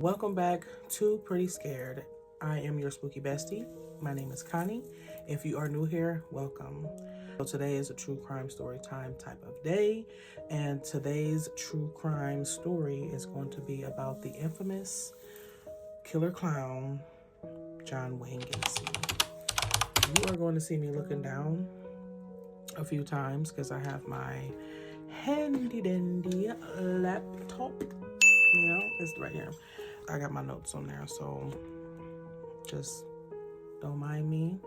Welcome back to Pretty Scared. I am your spooky bestie. My name is Connie. If you are new here, welcome. So today is a true crime story time type of day, and today's true crime story is going to be about the infamous killer clown, John Wayne Gacy. You are going to see me looking down a few times because I have my handy dandy laptop. It's right here. I got my notes on there, so just don't mind me.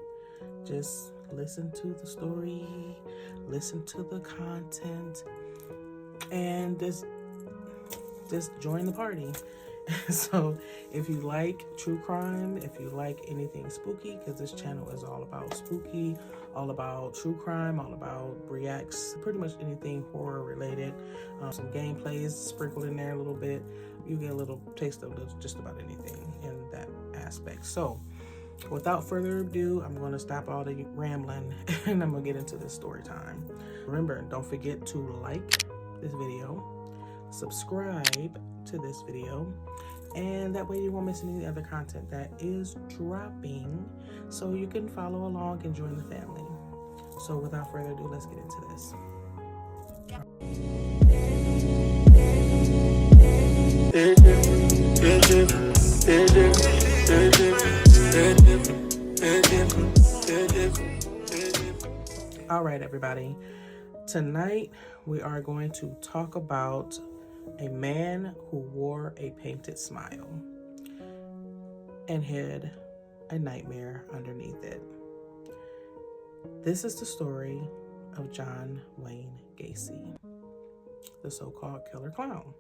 Just listen to the story, listen to the content, and just join the party. So if you like true crime, if you like anything spooky, because this channel is all about spooky, all about true crime, all about reacts, pretty much anything horror related, some gameplays sprinkled in there a little bit. You get a little taste of just about anything in that aspect. So without further ado, I'm going to stop all the rambling and I'm going to get into this story time. Remember, don't forget to like this video, subscribe to this video, and that way you won't miss any other content that is dropping, so you can follow along and join the family. So without further ado, let's get into this. All right, everybody. Tonight we are going to talk about a man who wore a painted smile and hid a nightmare underneath it. This is the story of John Wayne Gacy, the so-called killer clown.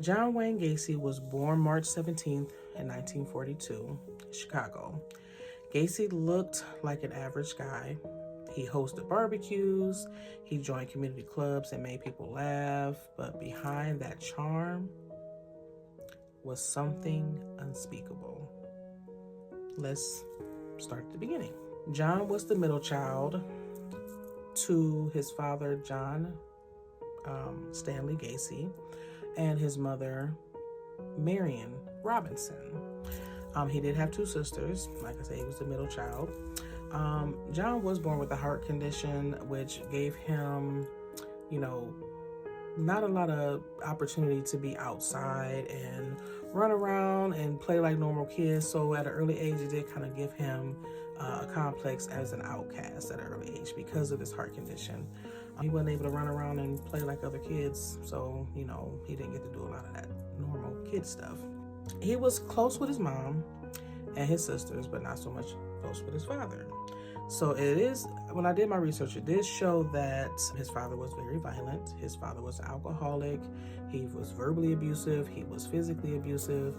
John Wayne Gacy was born March 17th in 1942 in Chicago. Gacy looked like an average guy. He hosted barbecues, he joined community clubs and made people laugh, but behind that charm was something unspeakable. Let's start at the beginning. John was the middle child to his father, John Stanley Gacy, and his mother, Marion Robinson. He did have two sisters. Like I said, he was the middle child. John was born with a heart condition, which gave him, not a lot of opportunity to be outside and run around and play like normal kids. So at an early age, it did kind of give him a complex as an outcast at an early age because of his heart condition. He wasn't able to run around and play like other kids, so, he didn't get to do a lot of that normal kid stuff. He was close with his mom and his sisters, but not so much close with his father. So it is, when I did my research, it did show that his father was very violent. His father was an alcoholic. He was verbally abusive. He was physically abusive.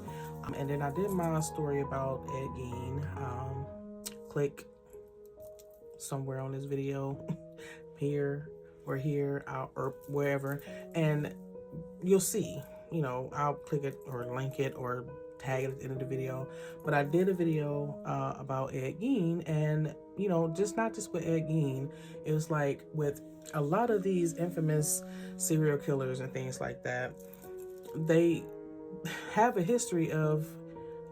And then I did my story about Ed Gein. Click somewhere on this video, here or here, or wherever, and you'll see, I'll click it or link it or tag it at the end of the video. But I did a video about Ed Gein, and not just with Ed Gein, it was like with a lot of these infamous serial killers and things like that, they have a history of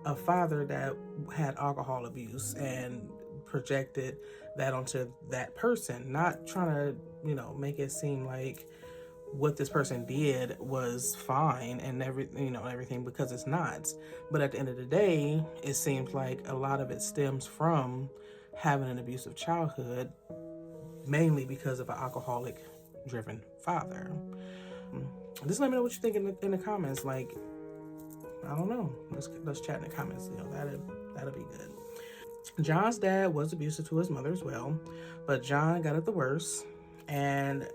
a father that had alcohol abuse and projected that onto that person, not trying to make it seem like what this person did was fine and everything, because it's not. But at the end of the day, it seems like a lot of it stems from having an abusive childhood, mainly because of an alcoholic driven father. Just let me know what you think in the comments. Like, I don't know, let's chat in the comments. That'll be good. John's dad was abusive to his mother as well, but John got it the worst. And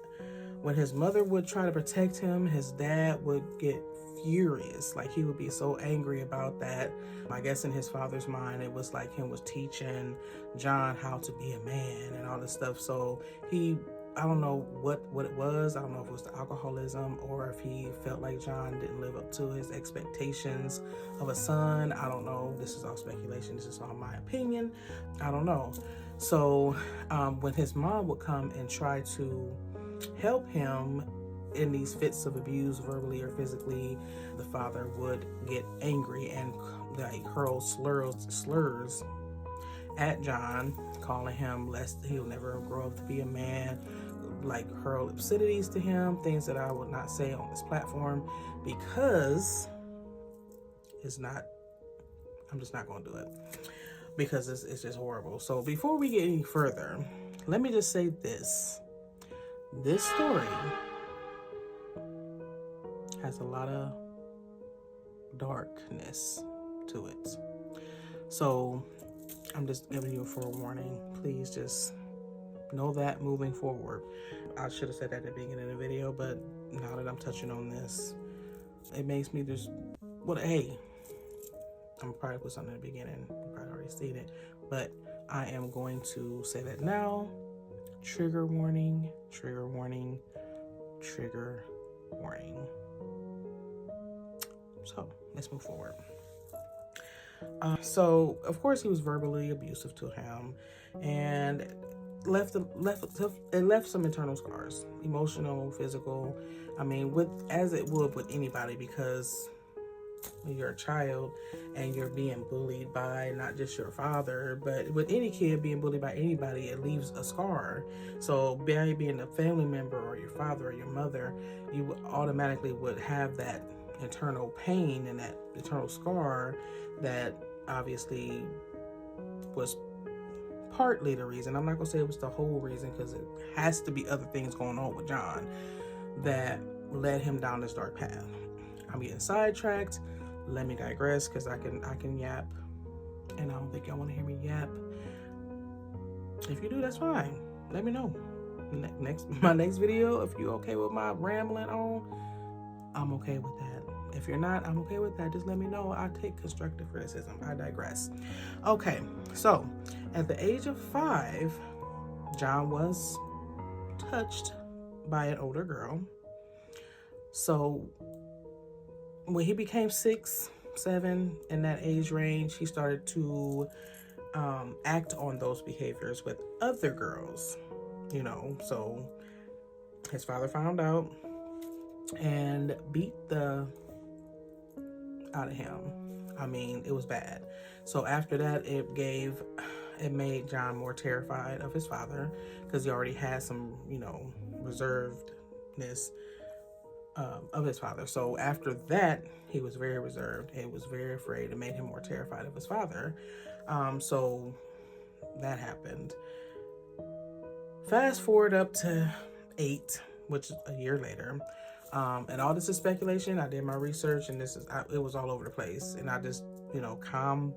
when his mother would try to protect him, his dad would get furious. Like, he would be so angry about that. I guess in his father's mind, it was like him was teaching John how to be a man and all this stuff. So I don't know what it was. I don't know if it was the alcoholism or if he felt like John didn't live up to his expectations of a son. I don't know. This is all speculation. This is all my opinion. I don't know. So when his mom would come and try to help him in these fits of abuse, verbally or physically, the father would get angry and like hurl slurs at John, calling him less, he'll never grow up to be a man, like hurl obscenities to him, things that I would not say on this platform because it's not, I'm just not going to do it because it's just horrible. So before we get any further, let me just say this. This story has a lot of darkness to it. So I'm just giving you a forewarning. Please just know that moving forward. I should have said that at the beginning of the video, but now that I'm touching on this, it makes me just, hey, I'm probably put something in the beginning. You probably already seen it, but I am going to say that now. Trigger warning, trigger warning, trigger warning. So let's move forward. So of course he was verbally abusive to him, and it left some internal scars, emotional, physical. I mean, as it would with anybody, because when you're a child and you're being bullied by not just your father, but with any kid being bullied by anybody, it leaves a scar. So by being a family member or your father or your mother, you automatically would have that internal pain and that internal scar that obviously was partly the reason. I'm not gonna say it was the whole reason, because it has to be other things going on with John that led him down this dark path. I'm getting sidetracked. Let me digress, because I can yap, and I don't think y'all want to hear me yap. If you do, that's fine. Let me know. My next video, if you're okay with my rambling on, I'm okay with that. If you're not, I'm okay with that. Just let me know. I take constructive criticism. I digress. Okay, so at the age of 5, John was touched by an older girl. So when he became 6, 7, in that age range, he started to act on those behaviors with other girls, you know. So his father found out and beat the out of him. I mean, it was bad. So after that, it made John more terrified of his father, because he already had some, you know, reservedness of his father. So after that, he was very reserved. He was very afraid. It made him more terrified of his father. So that happened. Fast forward up to 8, which is a year later. And all this is speculation. I did my research, and it was all over the place. And I just, you know, compiled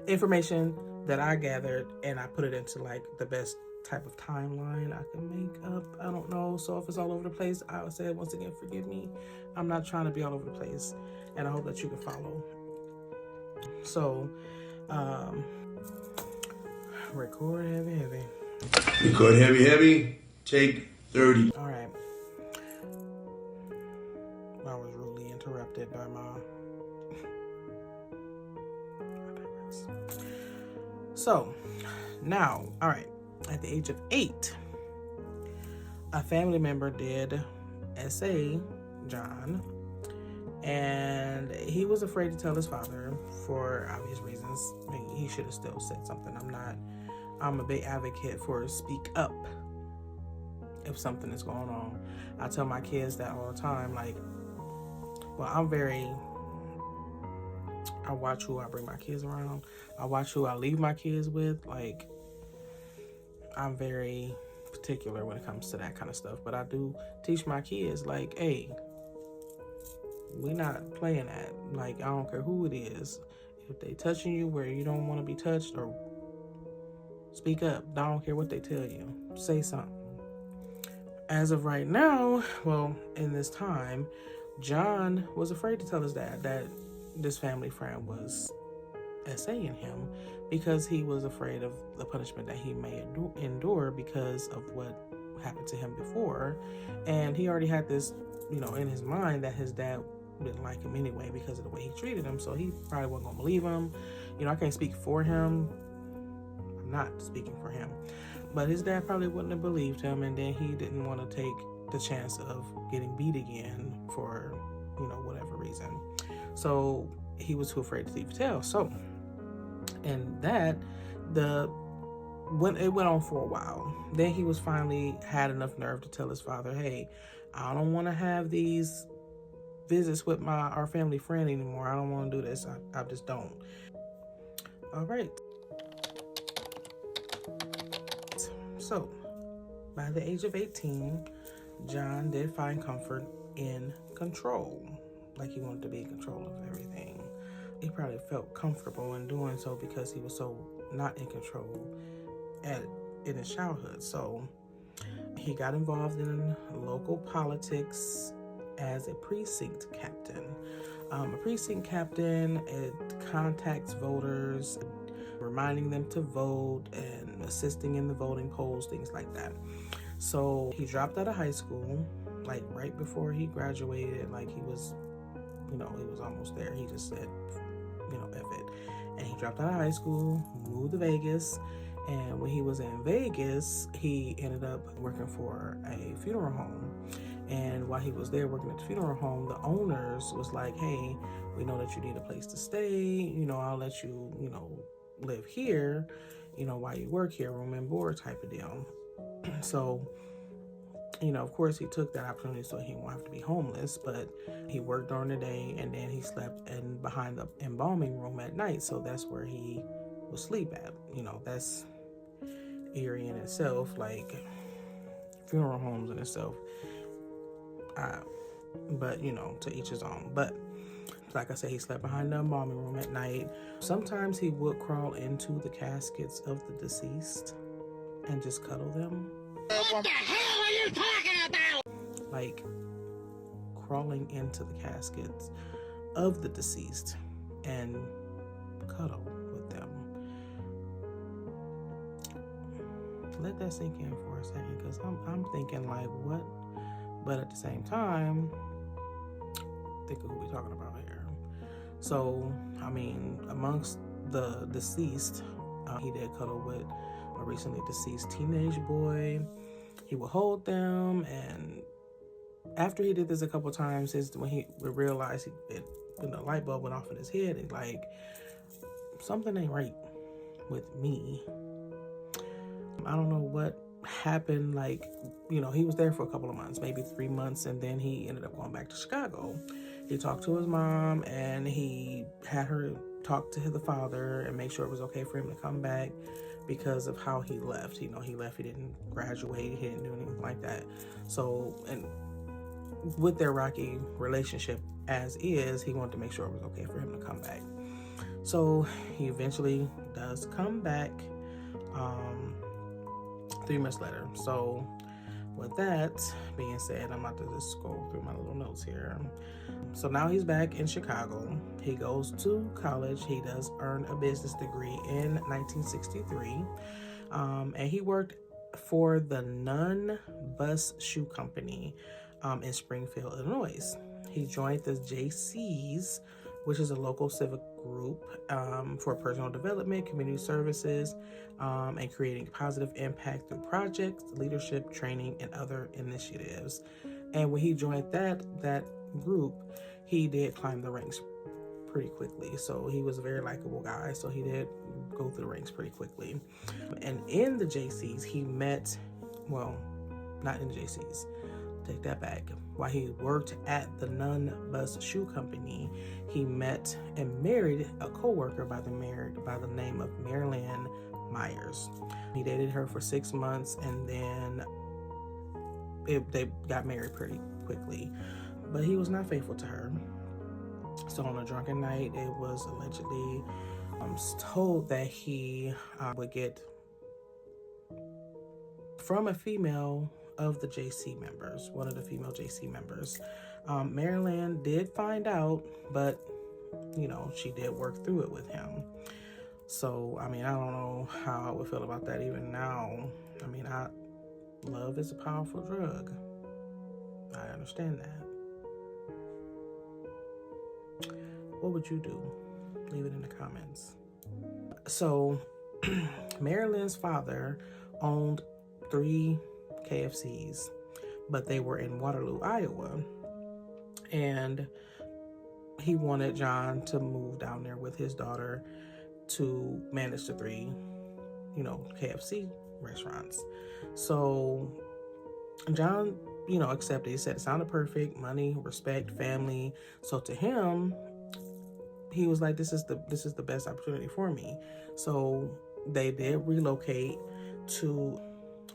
information that I gathered, and I put it into like the best type of timeline I can make up. I don't know. So if it's all over the place, I would say once again, forgive me. I'm not trying to be all over the place, and I hope that you can follow. So, record heavy. Record heavy. Take 30. All right. I was rudely interrupted by my. So, now, all right. At the age of 8, a family member did SA John, and he was afraid to tell his father for obvious reasons. I mean, he should have still said something. I'm a big advocate for speak up if something is going on. I tell my kids that all the time. Like, well, I watch who I bring my kids around. I watch who I leave my kids with. Like, I'm very particular when it comes to that kind of stuff. But I do teach my kids, like, hey, we're not playing that. Like, I don't care who it is. If they touching you where you don't want to be touched, or speak up. I don't care what they tell you. Say something. As of right now, well, in this time, John was afraid to tell his dad that this family friend was SAing him, because he was afraid of the punishment that he may endure because of what happened to him before. And he already had this, you know, in his mind that his dad didn't like him anyway because of the way he treated him. So he probably wasn't gonna believe him. You know, I can't speak for him. I'm not speaking for him. But his dad probably wouldn't have believed him, and then he didn't want to take the chance of getting beat again for, whatever reason. So he was too afraid to leave tell. So, and that, when it went on for a while, then he was finally had enough nerve to tell his father, hey, I don't want to have these visits with our family friend anymore. I don't want to do this. I just don't. All right. So, by the age of 18, John did find comfort in control. Like he wanted to be in control of everything. He probably felt comfortable in doing so because he was so not in control in his childhood. So he got involved in local politics as a precinct captain. A precinct captain, it contacts voters, reminding them to vote and assisting in the voting polls, things like that. So he dropped out of high school, like right before he graduated, like he was almost there. He just said, F it. And he dropped out of high school, moved to Vegas. And when he was in Vegas, he ended up working for a funeral home. And while he was there working at the funeral home, the owners was like, hey, we know that you need a place to stay. I'll let you, live here, while you work here, room and board type of deal. So, of course he took that opportunity so he won't have to be homeless, but he worked during the day and then he slept behind the embalming room at night. So that's where he would sleep at. That's eerie in itself, like funeral homes in itself. But to each his own. But like I said, he slept behind the embalming room at night. Sometimes he would crawl into the caskets of the deceased and just cuddle them. What the hell are you talking about? Like crawling into the caskets of the deceased and cuddle with them. Let that sink in for a second, because I'm thinking like, what? But at the same time, think of who we're talking about here. So, amongst the deceased, he did cuddle with a recently deceased teenage boy. He would hold them, and after he did this a couple times, when he realized when the light bulb went off in his head, it's like, something ain't right with me. I don't know what happened. Like, he was there for a couple of months, maybe 3 months, and then he ended up going back to Chicago. He talked to his mom, and he had her talk to the father and make sure it was okay for him to come back because of how he left. He left, he didn't graduate, he didn't do anything like that. So, and with their rocky relationship as is, he wanted to make sure it was okay for him to come back. So he eventually does come back 3 months later. So with that being said, I'm about to just scroll through my little notes here. So now he's back in Chicago. He goes to college. He does earn a business degree in 1963. And he worked for the Nun Bus Shoe Company in Springfield, Illinois. He joined the Jaycees, which is a local civic group for personal development, community services, and creating positive impact through projects, leadership, training, and other initiatives. And when he joined that group, he did climb the ranks pretty quickly. So he was a very likable guy. So he did go through the ranks pretty quickly. And in the Jaycees, he met, well, not in the Jaycees, take that back. While he worked at the Nun Bus Shoe Company, he met and married a co-worker by the name of Marilyn Myers. He dated her for 6 months, and then they got married pretty quickly. But he was not faithful to her. So on a drunken night, it was allegedly told that he would get from a female of the Jaycee members, one of the female Jaycee members. Marilyn did find out, but she did work through it with him. So I don't know how I would feel about that even now. Love is a powerful drug. I understand that. What would you do? Leave it in the comments. So Marilyn's father owned 3 KFCs, but they were in Waterloo, Iowa. And he wanted John to move down there with his daughter to manage the 3, KFC restaurants. So John, accepted. He said it sounded perfect: money, respect, family. So to him, he was like, this is the best opportunity for me. So they did relocate to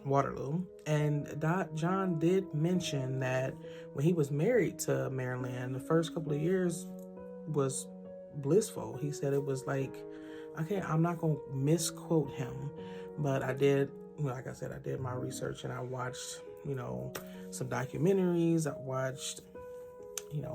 Waterloo. And John did mention that when he was married to Marilyn, the first couple of years was blissful. He said it was like, I'm not going to misquote him, but I did, like I said, I did my research and I watched, some documentaries. I watched,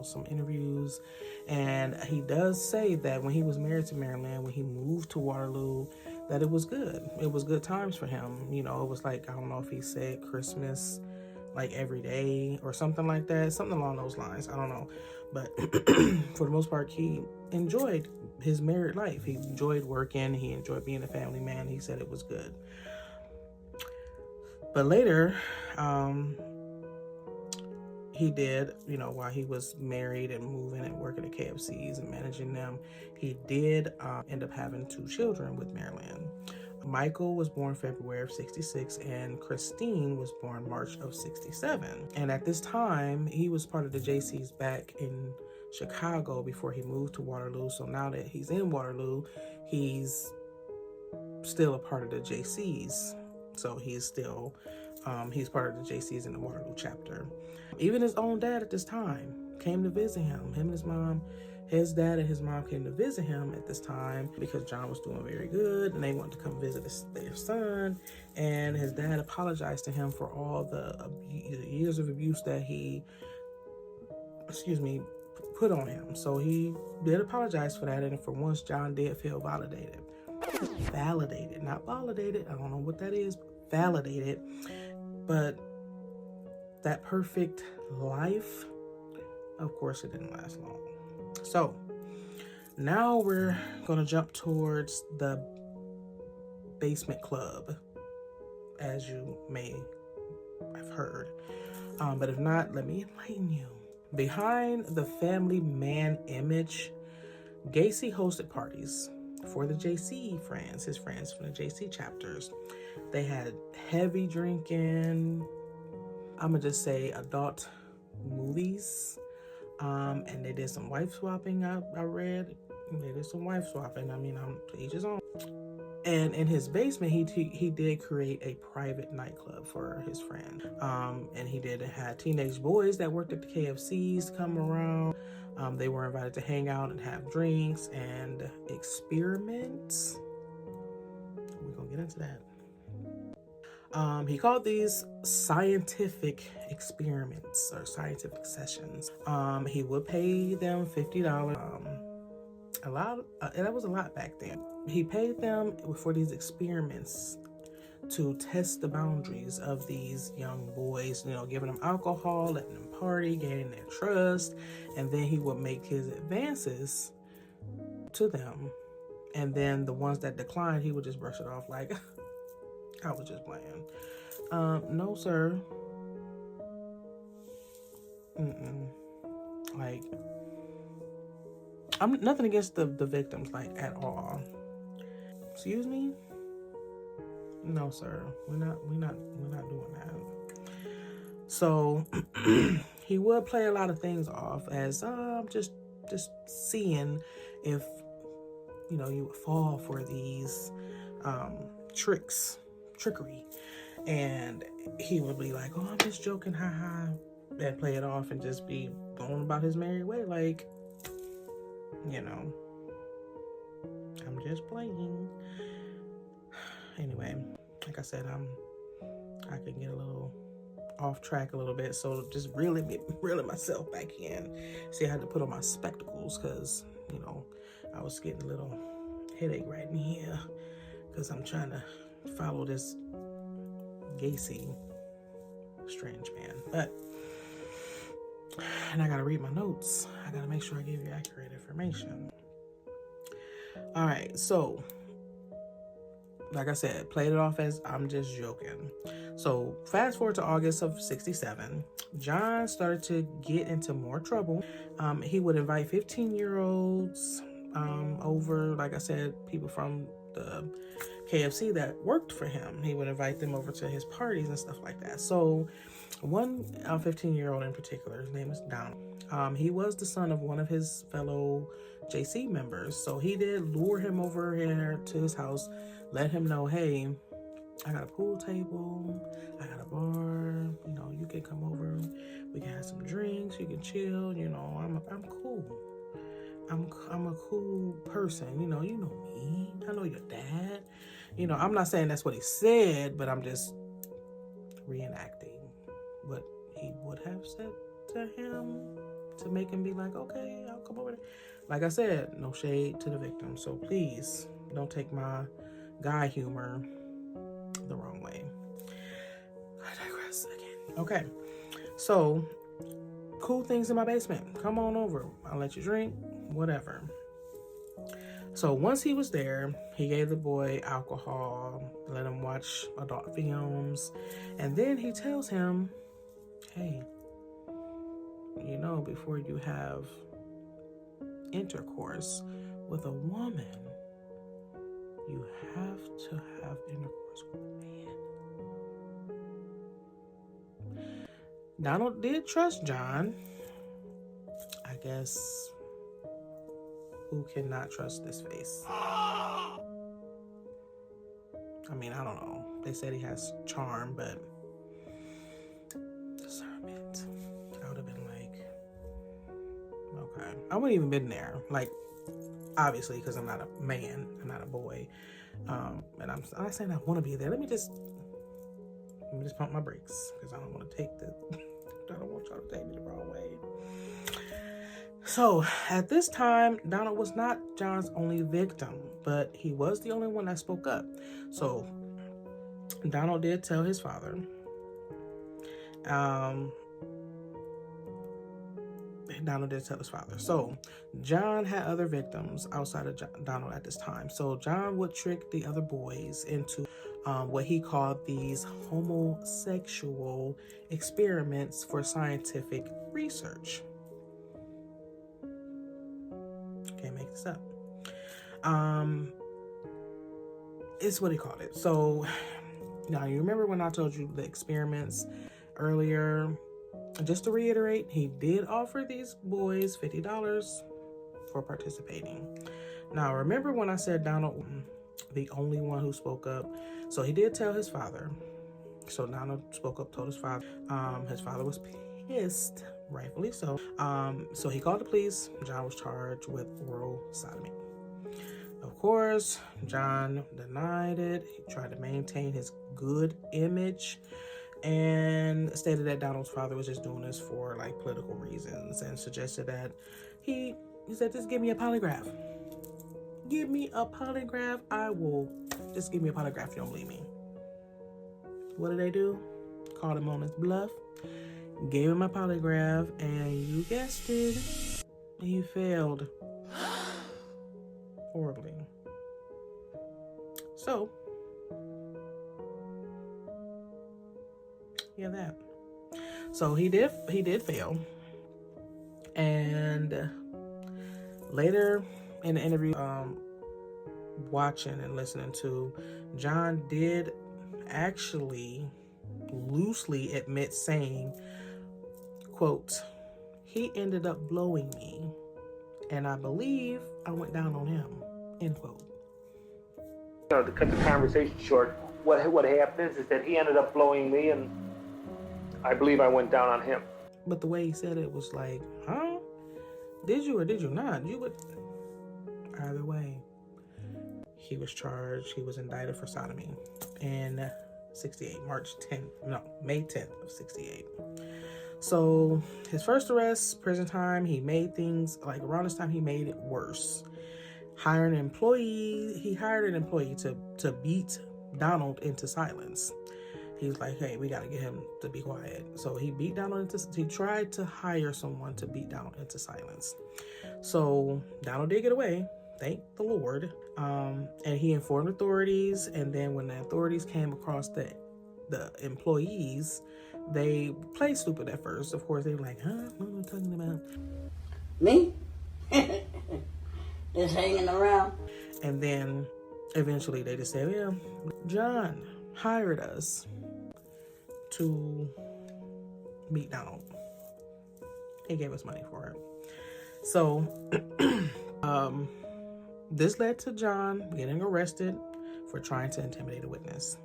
some interviews. And he does say that when he was married to Marilyn, when he moved to Waterloo, that it was good. It was good times for him. It was like, I don't know if he said Christmas like every day or something like that, something along those lines. I don't know. But for the most part, he enjoyed his married life. He enjoyed working. He enjoyed being a family man. He said it was good. But later, he did, while he was married and moving and working at KFCs and managing them, he did end up having 2 children with Marilyn. Michael was born February of 66 and Christine was born March of 67. And at this time, he was part of the Jaycees back in Chicago before he moved to Waterloo. So now that he's in Waterloo, he's still a part of the Jaycees. So he's still, he's part of the Jaycees in the Waterloo chapter. Even his own dad at this time came to visit him. Him and his mom, his dad and his mom came to visit him at this time because John was doing very good and they wanted to come visit their son. And his dad apologized to him for all the years of abuse that he, put on him. So he did apologize for that. And for once, John did feel validated. Validated, not validated. I don't know what that is. Validated. But that perfect life, of course, it didn't last long. So now we're going to jump towards the basement club, as you may have heard. But if not, let me enlighten you. Behind the family man image, Gacy hosted parties for the Jaycee friends, his friends from the Jaycee chapters. They had heavy drinking, I'm going to just say adult movies. And they did some wife swapping. I read they did some wife swapping. I mean, I'm to each his own. And in his basement, he did create a private nightclub for his friend. And he did have teenage boys that worked at the KFCs come around. They were invited to hang out and have drinks and experiments. We're gonna get into that. He called these scientific experiments or scientific sessions. He would pay them $50. That was a lot back then. He paid them for these experiments to test the boundaries of these young boys, giving them alcohol, letting them party, gaining their trust, and then he would make his advances to them. And then the ones that declined, he would just brush it off like, I was just playing. No, sir. Like, I'm nothing against the victims, like, at all. Excuse me? No, sir. We're not doing that. So he would play a lot of things off as just seeing if you would fall for these trickery. And he would be like, oh, I'm just joking, haha, and play it off and just be going about his merry way, like, I'm just playing. Anyway, like I said, I can get a little off track a little bit, so just reeling myself back in. See, I had to put on my spectacles because, I was getting a little headache right in here because I'm trying to follow this Gacy strange man. And I gotta read my notes. I gotta make sure I give you accurate information. All right, so like I said, played it off as I'm just joking. So fast forward to August of 67, John started to get into more trouble. He would invite 15-year-olds over, like I said, people from the KFC that worked for him. He would invite them over to his parties and stuff like that. So one 15-year-old in particular, his name is Donald. He was the son of one of his fellow Jaycee members. So he did lure him over here to his house, let him know, hey, I got a pool table, I got a bar, you know, you can come over, we can have some drinks, you can chill, you know, I'm cool. I'm a cool person, you know me, I know your dad. You know, I'm not saying that's what he said, but I'm just reenacting what he would have said to him to make him be like, okay, I'll come over there. Like I said, no shade to the victim, so please don't take my guy humor the wrong way. I digress again. Okay, so cool things in my basement. Come on over. I'll let you drink, whatever. So once he was there, he gave the boy alcohol, let him watch adult films, and then he tells him, hey, you know, before you have intercourse with a woman, you have to have intercourse with a man. Donald did trust John. I guess who cannot trust this face? I mean, I don't know. They said he has charm, but discernment. I would have been like, okay. I wouldn't even been there. Like, obviously, because I'm not a man, I'm not a boy. And I'm not saying I want to be there. Let me just pump my brakes, because I don't want to take I don't want y'all to take me the wrong way. So at this time, Donald was not John's only victim, but he was the only one that spoke up. So Donald did tell his father. Donald did tell his father. So John had other victims outside of Donald at this time. So John would trick the other boys into what he called these homosexual experiments for scientific research. Can't make this up. It's what he called it. So now you remember when I told you the experiments earlier? Just to reiterate, he did offer these boys $50 for participating. Now remember when I said Donald, the only one who spoke up? So he did tell his father. So Donald spoke up, told his father. His father was pissed, rightfully so. So he called the police. John was charged with oral sodomy. Of course, John denied it. He tried to maintain his good image and stated that Donald's father was just doing this for like political reasons, and suggested that he said, just give me a polygraph. Give me a polygraph. I will. Just give me a polygraph if you don't believe me. What did they do? Called him on his bluff. Gave him a polygraph, and you guessed it, he failed horribly. So yeah, that. So he did fail, and later in the interview, watching and listening to, John did actually loosely admit saying, quote, he ended up blowing me, and I believe I went down on him, end quote. You know, to cut the conversation short, what happened is that he ended up blowing me, and I believe I went down on him. But the way he said it was like, huh? Did you or did you not? You would. Either way, he was charged. He was indicted for sodomy in 68, May 10th of 68. So his first arrest, prison time, he made things, like around this time, he made it worse. He hired an employee to beat Donald into silence. He was like, hey, we got to get him to be quiet. So he tried to hire someone to beat Donald into silence. So Donald did get away thank the Lord. And he informed authorities, and then when the authorities came across the employees, they played stupid at first. Of course, they were like, huh, what are you talking about? Me? Just hanging around. And then eventually they just said, yeah, John hired us to meet Donald. He gave us money for it. So this led to John getting arrested for trying to intimidate a witness.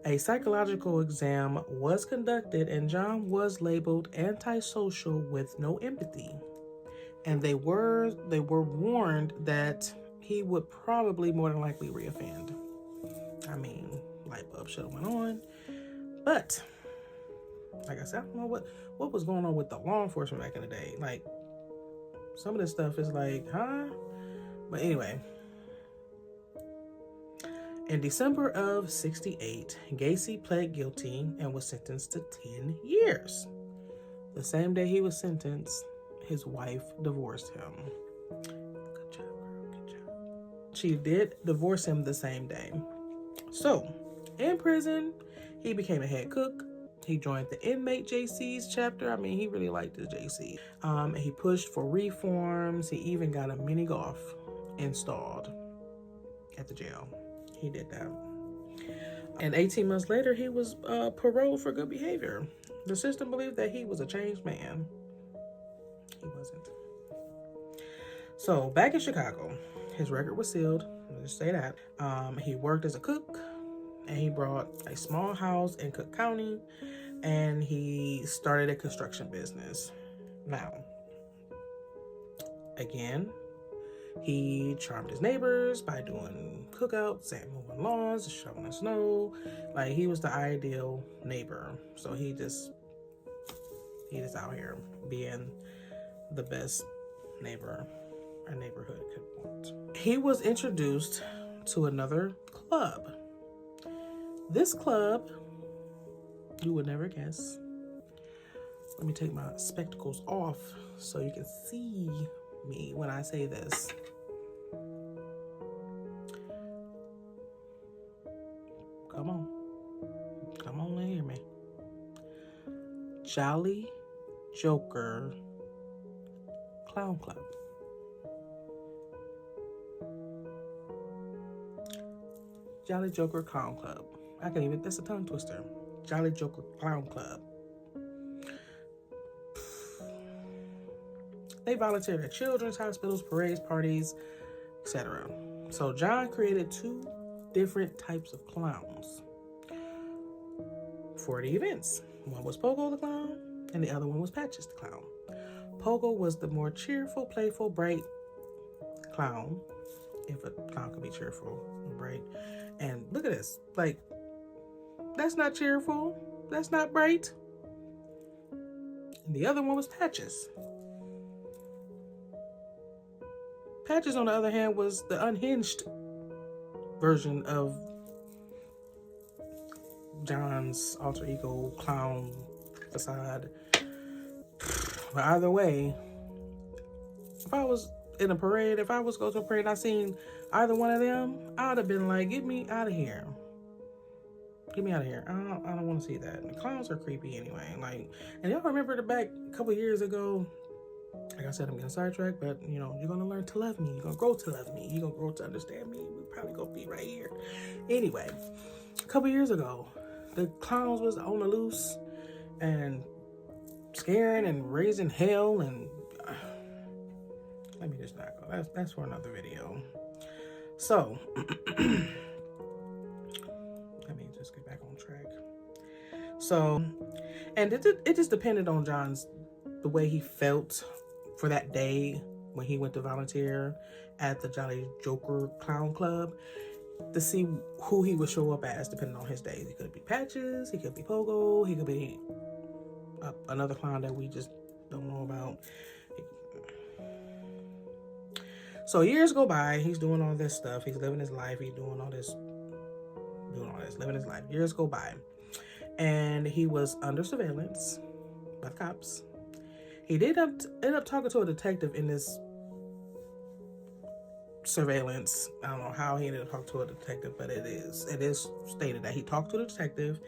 A psychological exam was conducted, and John was labeled antisocial with no empathy. And they were warned that he would probably more than likely reoffend. I mean, light bulb should have went on. But like I said, I don't know what was going on with the law enforcement back in the day. Like, some of this stuff is like, huh? But anyway, in December of '68, Gacy pled guilty and was sentenced to 10 years. The same day he was sentenced, his wife divorced him. Good job, girl. Good job. She did divorce him the same day. So, in prison, he became a head cook. He joined the inmate Jaycees chapter. I mean, he really liked the Jaycees. He pushed for reforms. He even got a mini golf installed at the jail. He did that. And 18 months later, he was paroled for good behavior. The system believed that he was a changed man. He wasn't. So, back in Chicago, his record was sealed. Let's just say that. He worked as a cook, and he bought a small house in Cook County, and he started a construction business. Now, again, he charmed his neighbors by doing cookouts and mowing lawns, shoveling snow. Like, he was the ideal neighbor. So he just out here being the best neighbor a neighborhood could want. He was introduced to another club. This club, you would never guess. Let me take my spectacles off so you can see me when I say this. Come on. Come on and hear me. Jolly Joker Clown Club. Jolly Joker Clown Club. I can't even, that's a tongue twister. Jolly Joker Clown Club. They volunteered at children's hospitals, parades, parties, etc. So John created 2 different types of clowns for the events. One was Pogo the clown, and the other one was Piest the clown. Pogo was the more cheerful, playful, bright clown, if a clown could be cheerful and bright. And look at this, like, that's not cheerful, that's not bright. And the other one was Piest. Piest, on the other hand, was the unhinged version of John's alter ego clown facade. But either way, if I was in a parade, if I was going to a parade and I seen either one of them, I would have been like, get me out of here. Get me out of here. I don't want to see that. The clowns are creepy anyway. Like, and y'all remember the back a couple years ago, like I said, I'm getting sidetracked, but you know, you're gonna learn to love me. You're gonna grow to love me. You're gonna grow to understand me. We're probably gonna be right here. Anyway, a couple years ago, the clowns was on the loose and scaring and raising hell, and let me just not go. That's for another video. So let me just get back on track. So, and it just depended on the way he felt for that day when he went to volunteer at the Jolly Joker Clown Club, to see who he would show up as depending on his days. He could be Patches, he could be Pogo, he could be another clown that we just don't know about. So years go by, he's doing all this stuff, he's living his life, he's doing all this, living his life. Years go by, and he was under surveillance by the cops. He did end up talking to a detective in this surveillance. I don't know how he ended up talking to a detective, but it is stated that he talked to the detective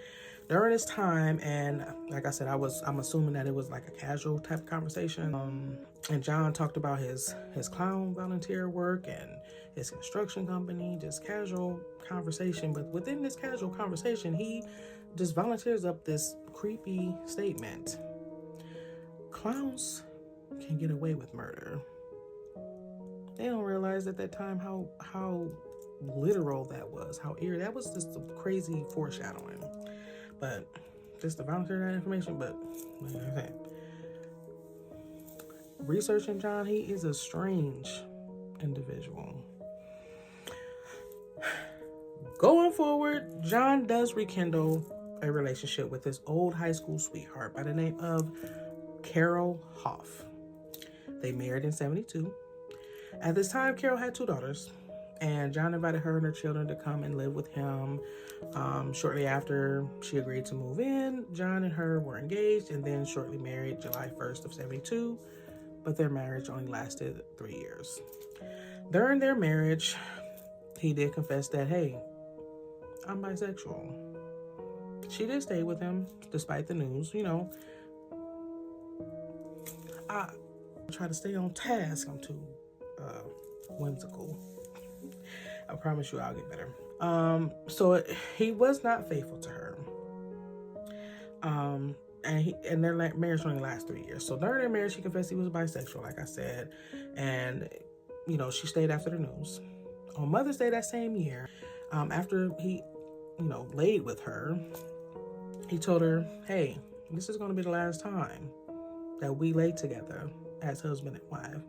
during his time, and like I said, I'm assuming that it was like a casual type of conversation. And John talked about his clown volunteer work and his construction company, just casual conversation. But within this casual conversation, he just volunteers up this creepy statement: clowns can get away with murder. They don't realize at that time how literal that was, how eerie that was. Just a crazy foreshadowing. But just to volunteer that information. But like I said, researching John, he is a strange individual. Going forward, John does rekindle a relationship with his old high school sweetheart by the name of Carol Hoff. They married in 1972. At this time, Carol had 2 daughters, and John invited her and her children to come and live with him. Shortly after she agreed to move in, John and her were engaged and then shortly married July 1st of 1972, but their marriage only lasted 3 years. During their marriage, he did confess that, hey, I'm bisexual. She did stay with him despite the news. I try to stay on task. I'm too whimsical. I promise you I'll get better. So he was not faithful to her. And their marriage only lasts 3 years. So during their marriage, he confessed he was bisexual, like I said. And, she stayed after the news. On Mother's Day that same year, after he, laid with her, he told her, hey, this is going to be the last time that we lay together as husband and wife.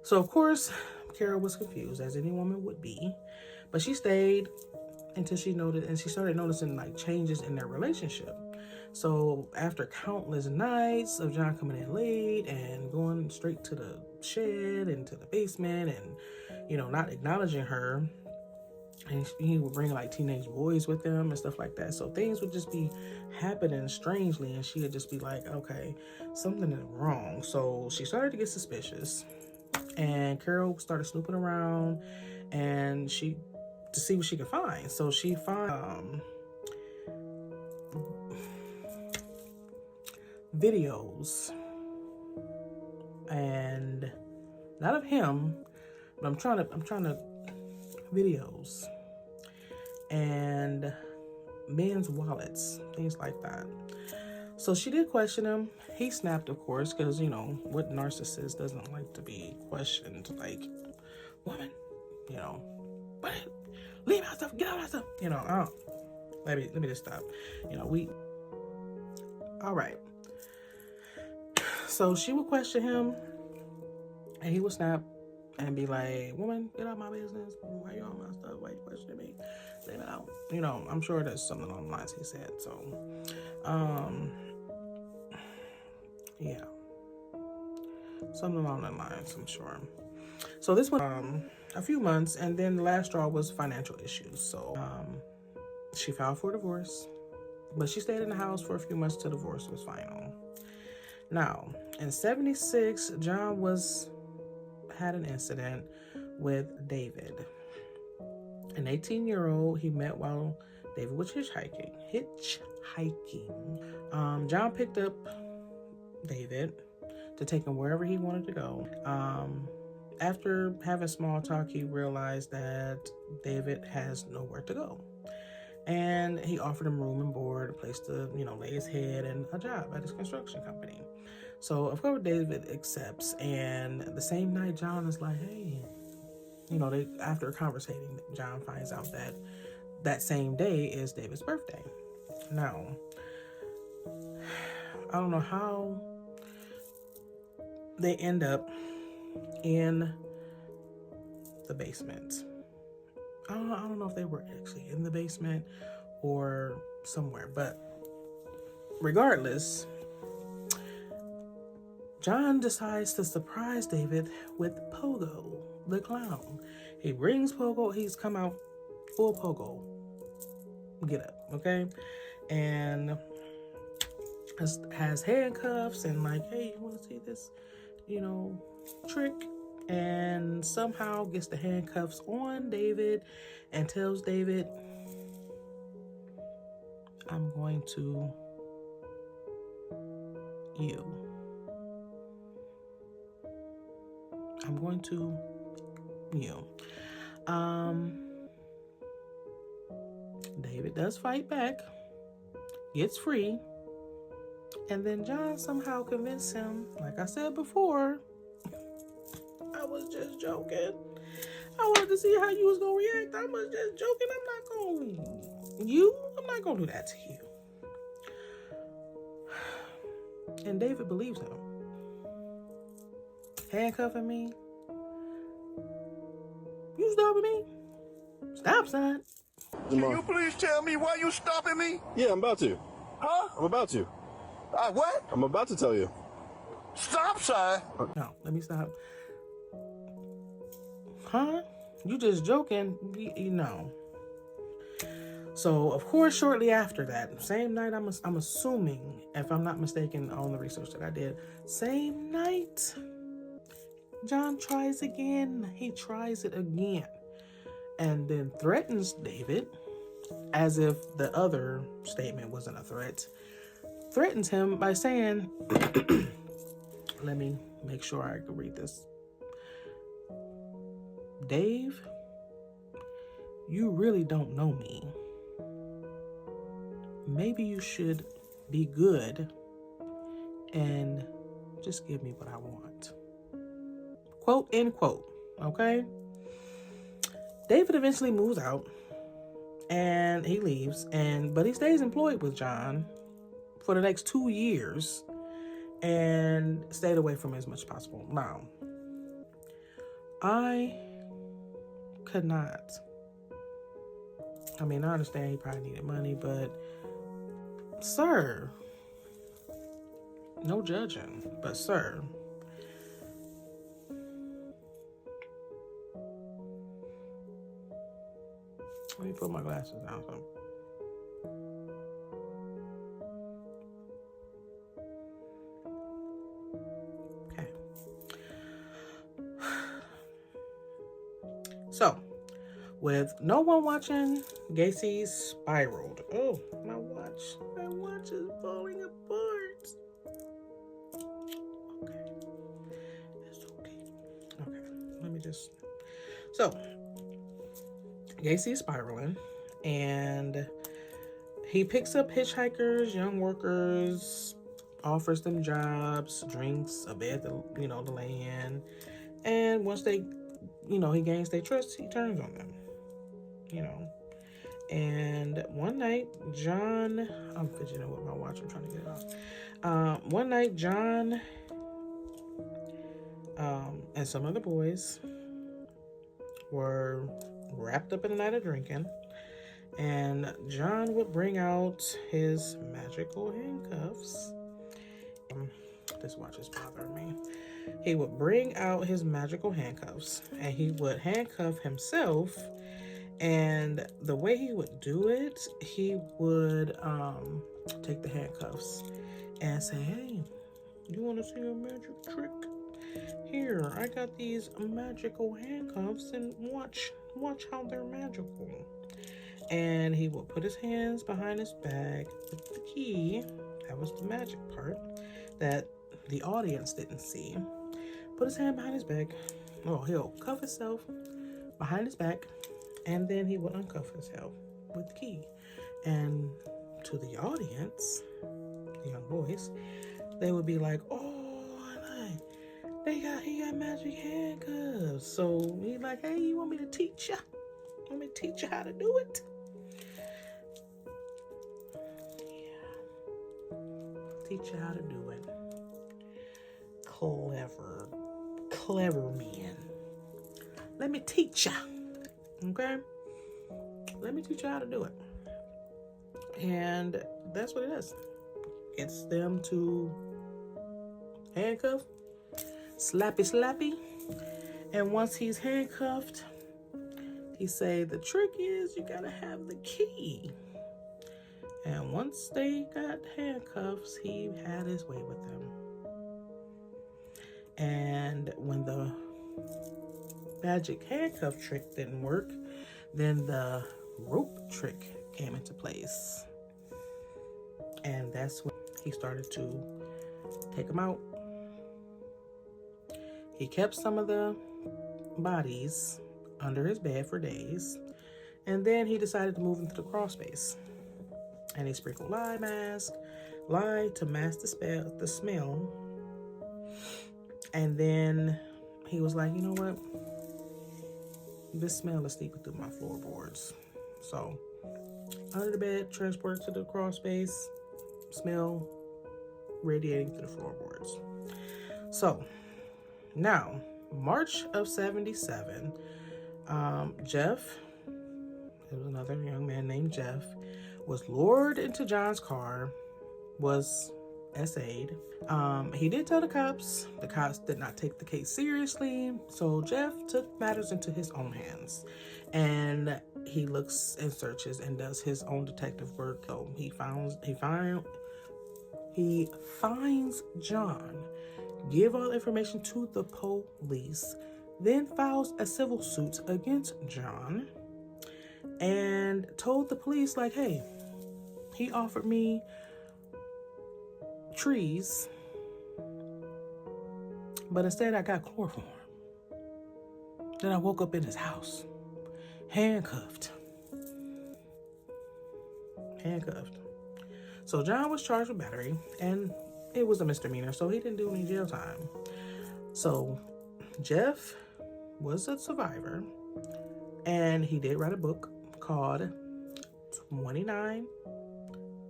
So, of course, Carol was confused, as any woman would be. But she stayed until she started noticing like changes in their relationship. So after countless nights of John coming in late and going straight to the shed and to the basement and, not acknowledging her, and he would bring like teenage boys with him and stuff like that. So things would just be happening strangely, and she would just be like, okay, something is wrong. So she started to get suspicious, and Carol started snooping around and to see what she could find. So she found videos, and not of him, but I'm trying to videos and men's wallets, things like that. So she did question him. He snapped, of course, because what narcissist doesn't like to be questioned, like, woman, what? Leave my stuff, get out of my stuff. Let me just stop. All right. So she would question him, and he would snap and be like, woman, get out of my business. Why you on my stuff? Why you questioning me? Leave it out. I'm sure there's something along the lines he said. So, yeah. Something along the lines, I'm sure. So this went a few months, and then the last straw was financial issues. So she filed for divorce, but she stayed in the house for a few months till divorce was final. Now, in 1976, John had an incident with David, an 18-year-old he met while David was hitchhiking. John picked up David to take him wherever he wanted to go. After having small talk, he realized that David has nowhere to go. And he offered him room and board, a place to, lay his head, and a job at his construction company. So, of course, David accepts. And the same night, John is like, hey, after conversating, John finds out that same day is David's birthday. Now, I don't know how they end up in the basement. I don't know if they were actually in the basement or somewhere, but regardless, John decides to surprise David with Pogo, the clown. He brings Pogo. He's come out full Pogo get up, okay? And has handcuffs and like, hey, you want to see this, trick? and somehow gets the handcuffs on David and tells David, I'm going to you. I'm going to you. David does fight back, gets free, and then John somehow convinced him, like I said before, I was just joking. I wanted to see how you was gonna react. I was just joking. I'm not gonna do that to you. And David believes him. Handcuffing me? You stopping me? Stop sign. Can you please tell me why you stopping me? Yeah, I'm about to. Huh? I'm about to. What? I'm about to tell you. Stop sign? No, let me stop. Huh? You just joking? You know. So, of course, shortly after that, same night, I'm assuming, if I'm not mistaken on the research that I did, same night, John tries again. He tries it again. And then threatens David, as if the other statement wasn't a threat. Threatens him by saying, let me make sure I can read this. Dave, you really don't know me. Maybe you should be good and just give me what I want. Quote, end quote. Okay? David eventually moves out and he leaves, but he stays employed with John for the next 2 years and stayed away from him as much as possible. Now, I could not. I mean, I understand he probably needed money, but sir, no judging, but sir, let me put my glasses down. Okay. So, with no one watching, Gacy's spiraled. Oh, my watch is falling apart. Okay. It's okay. Okay, let me just... So, Gacy's spiraling, and he picks up hitchhikers, young workers, offers them jobs, drinks, a bed to lay in, and once they, he gains their trust, he turns on them, And one night, John, I'm fidgeting with my watch, I'm trying to get it off. One night, John and some other boys were wrapped up in a night of drinking, and John would bring out his magical handcuffs. This watch is bothering me. He would bring out his magical handcuffs, and he would handcuff himself. And the way he would do it, he would take the handcuffs and say, "Hey, you want to see a magic trick? Here, I got these magical handcuffs, and watch how they're magical." And he would put his hands behind his back with the key. That was the magic part that the audience didn't see. Put his hand behind his back. Oh, he'll cuff himself behind his back, and then he would uncuff himself with the key. And to the audience, the young boys, they would be like, "Oh, he got magic handcuffs." So he's like, "Hey, you want me to teach you? Want me to teach you how to do it?" Yeah. Teach you how to do it. Clever man. Let me teach you. Okay? Let me teach you how to do it. And that's what it is. It's them to handcuff, slappy. And once he's handcuffed, he say the trick is you gotta have the key. And once they got handcuffs, he had his way with them. And when the magic handcuff trick didn't work, then the rope trick came into place. And that's when he started to take them out. He kept some of the bodies under his bed for days, and then he decided to move into the crawl space. And he sprinkled lye to mask the smell. And then he was like, you know what? This smell is seeping through my floorboards. So under the bed, transported to the crawl space, smell radiating through the floorboards. So now, March of 77, Jeff, there was another young man named Jeff, was lured into John's car, was essayed. He did tell the cops. The cops did not take the case seriously, so Jeff took matters into his own hands, and he looks and searches and does his own detective work. So he finds John, give all information to the police, then files a civil suit against John, and told the police, like, hey, he offered me trees, but instead I got chloroform. Then I woke up in his house, handcuffed. So John was charged with battery, and it was a misdemeanor, so he didn't do any jail time. So Jeff was a survivor, and he did write a book called 29,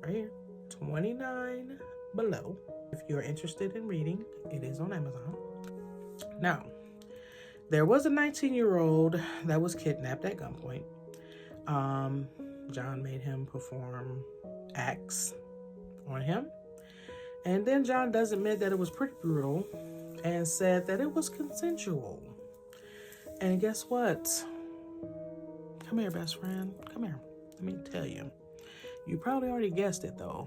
right here, 29 Below. If you're interested in reading, it is on Amazon. Now, there was a 19-year-old that was kidnapped at gunpoint. John made him perform acts on him. And then John does admit that it was pretty brutal and said that it was consensual. And guess what? Come here, best friend. Come here. Let me tell you. You probably already guessed it, though.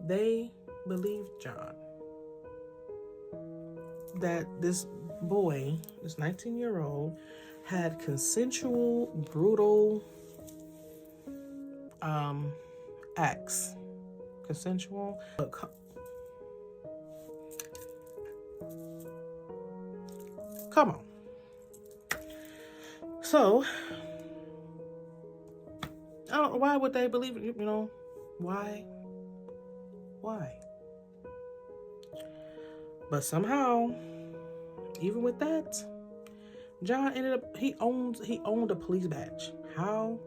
They believed John. That this boy, this 19-year-old, had consensual, brutal acts. Consensual. Come on. So, I don't know, why would they believe it? You know, why? But somehow, even with that, John ended up, he owned a police badge. How?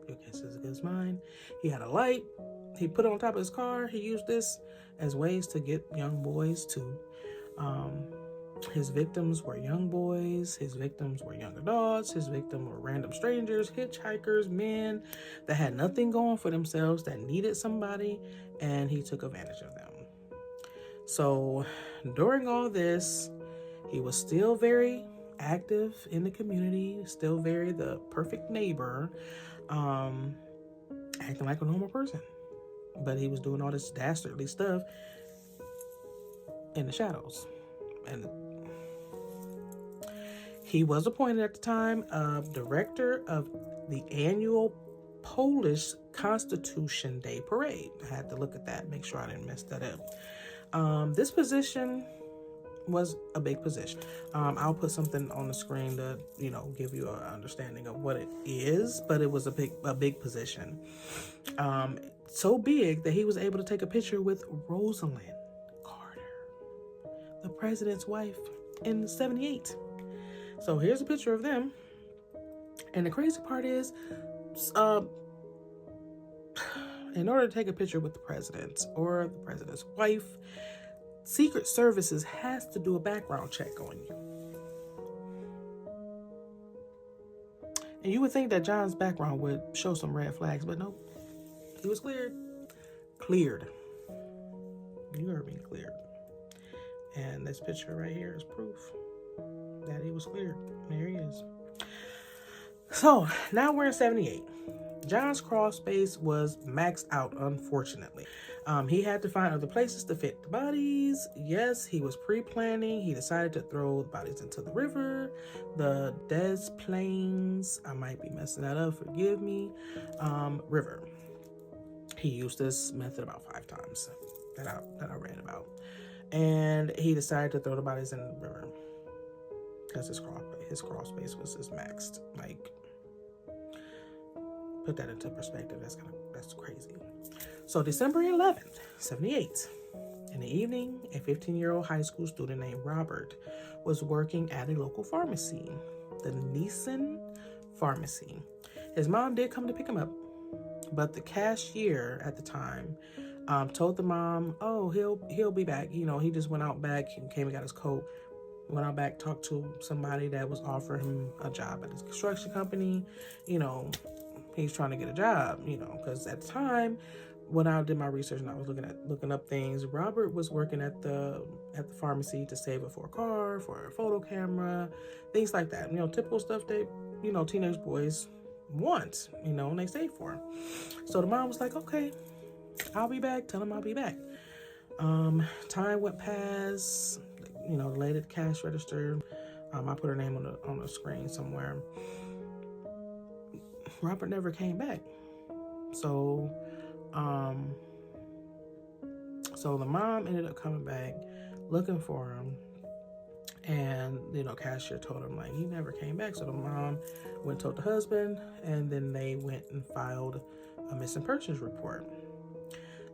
Your guess is as good as mine. He had a light. He put it on top of his car. He used this as ways to get young boys to, his victims were young boys. His victims were young adults. His victims were random strangers, hitchhikers, men that had nothing going for themselves, that needed somebody, and he took advantage of them. So during all this, he was still very active in the community, still very the perfect neighbor, acting like a normal person. But he was doing all this dastardly stuff in the shadows. And he was appointed at the time director of the annual Polish Constitution Day Parade. I had to look at that, make sure I didn't mess that up. This position was a big position. I'll put something on the screen to, give you an understanding of what it is, but it was a big position. So big that he was able to take a picture with Rosalind Carter, the president's wife, in 78. So here's a picture of them. And the crazy part is, in order to take a picture with the president or the president's wife, Secret Services has to do a background check on you. And you would think that John's background would show some red flags, but no. He was cleared. You heard me, cleared. And this picture right here is proof that he was cleared. There he is. So now we're in 78. John's crawl space was maxed out, unfortunately. He had to find other places to fit the bodies. Yes, he was pre-planning. He decided to throw the bodies into the river, the Des Plaines, I might be messing that up, forgive me, river. He used this method about 5 times that I read about. And he decided to throw the bodies in the river because his crawl space was just maxed. Like, put that into perspective. That's crazy. So December 11th, 78. In the evening, a 15-year-old high school student named Robert was working at a local pharmacy, the Neeson Pharmacy. His mom did come to pick him up, but the cashier at the time told the mom, "Oh, he'll be back. You know, he just went out back and came and got his coat. Went out back, talked to somebody that was offering him a job at his construction company. You know, he's trying to get a job. You know, because at the time." When I did my research and I was looking up things, Robert was working at the pharmacy to save it for a car, for a photo camera, things like that. You know, typical stuff that, you know, teenage boys want, you know, and they save for. So the mom was like, "Okay, I'll be back. Tell him I'll be back." Time went past. You know, the lady at the cash register. I put her name on the screen somewhere. Robert never came back. So the mom ended up coming back looking for him, and, you know, cashier told him, like, he never came back. So the mom went and told the husband, and then they went and filed a missing persons report.